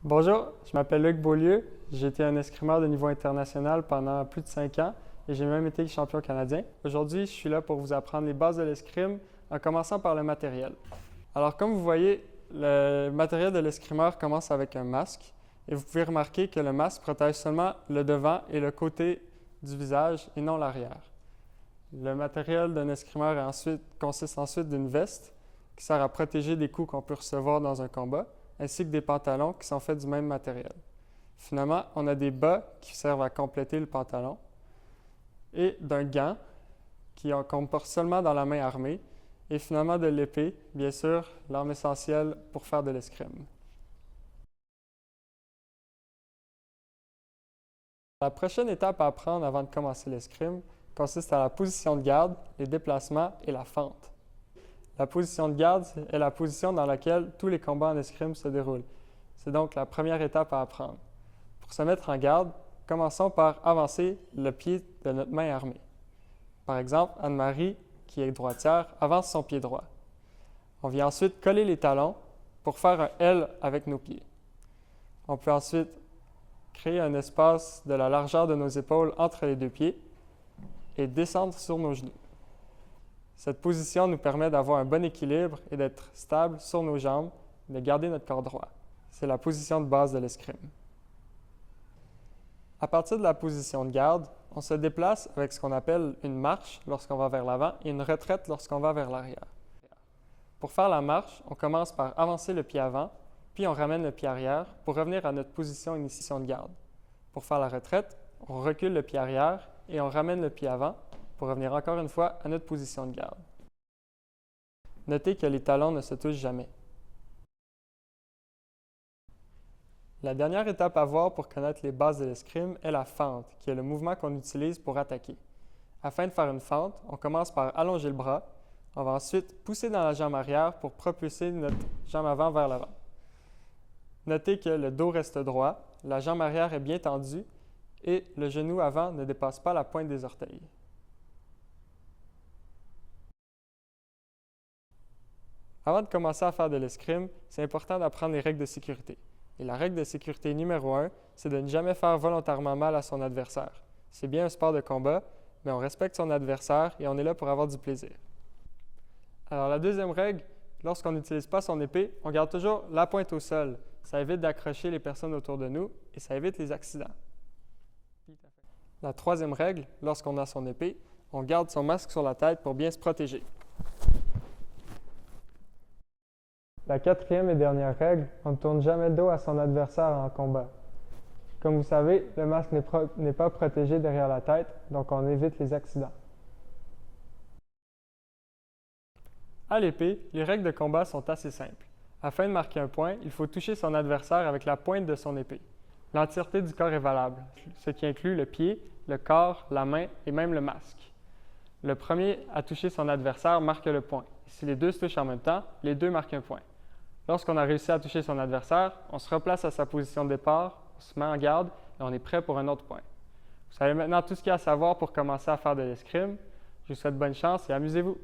Bonjour, je m'appelle Luc Beaulieu. J'ai été un escrimeur de niveau international pendant plus de 5 ans et j'ai même été champion canadien. Aujourd'hui, je suis là pour vous apprendre les bases de l'escrime en commençant par le matériel. Alors, comme vous voyez, le matériel de l'escrimeur commence avec un masque et vous pouvez remarquer que le masque protège seulement le devant et le côté du visage et non l'arrière. Le matériel d'un escrimeur consiste ensuite d'une veste qui sert à protéger des coups qu'on peut recevoir dans un combat, ainsi que des pantalons qui sont faits du même matériel. Finalement, on a des bas qui servent à compléter le pantalon et d'un gant qu'on porte seulement dans la main armée et finalement de l'épée, bien sûr, l'arme essentielle pour faire de l'escrime. La prochaine étape à apprendre avant de commencer l'escrime consiste à la position de garde, les déplacements et la fente. La position de garde est la position dans laquelle tous les combats en escrime se déroulent. C'est donc la première étape à apprendre. Pour se mettre en garde, commençons par avancer le pied de notre main armée. Par exemple, Anne-Marie, qui est droitière, avance son pied droit. On vient ensuite coller les talons pour faire un L avec nos pieds. On peut ensuite créer un espace de la largeur de nos épaules entre les deux pieds et descendre sur nos genoux. Cette position nous permet d'avoir un bon équilibre et d'être stable sur nos jambes et de garder notre corps droit. C'est la position de base de l'escrime. À partir de la position de garde, on se déplace avec ce qu'on appelle une marche lorsqu'on va vers l'avant et une retraite lorsqu'on va vers l'arrière. Pour faire la marche, on commence par avancer le pied avant, puis on ramène le pied arrière pour revenir à notre position initiation de garde. Pour faire la retraite, on recule le pied arrière et on ramène le pied avant pour revenir encore une fois à notre position de garde. Notez que les talons ne se touchent jamais. La dernière étape à voir pour connaître les bases de l'escrime est la fente, qui est le mouvement qu'on utilise pour attaquer. Afin de faire une fente, on commence par allonger le bras. On va ensuite pousser dans la jambe arrière pour propulser notre jambe avant vers l'avant. Notez que le dos reste droit, la jambe arrière est bien tendue et le genou avant ne dépasse pas la pointe des orteils. Avant de commencer à faire de l'escrime, c'est important d'apprendre les règles de sécurité. Et la règle de sécurité numéro 1, c'est de ne jamais faire volontairement mal à son adversaire. C'est bien un sport de combat, mais on respecte son adversaire et on est là pour avoir du plaisir. Alors la deuxième règle, lorsqu'on n'utilise pas son épée, on garde toujours la pointe au sol. Ça évite d'accrocher les personnes autour de nous et ça évite les accidents. La troisième règle, lorsqu'on a son épée, on garde son masque sur la tête pour bien se protéger. La quatrième et dernière règle, on ne tourne jamais le dos à son adversaire en combat. Comme vous savez, le masque n'est pas protégé derrière la tête, donc on évite les accidents. À l'épée, les règles de combat sont assez simples. Afin de marquer un point, il faut toucher son adversaire avec la pointe de son épée. L'entièreté du corps est valable, ce qui inclut le pied, le corps, la main et même le masque. Le premier à toucher son adversaire marque le point. Si les deux se touchent en même temps, les deux marquent un point. Lorsqu'on a réussi à toucher son adversaire, on se replace à sa position de départ, on se met en garde et on est prêt pour un autre point. Vous savez maintenant tout ce qu'il y a à savoir pour commencer à faire de l'escrime. Je vous souhaite bonne chance et amusez-vous!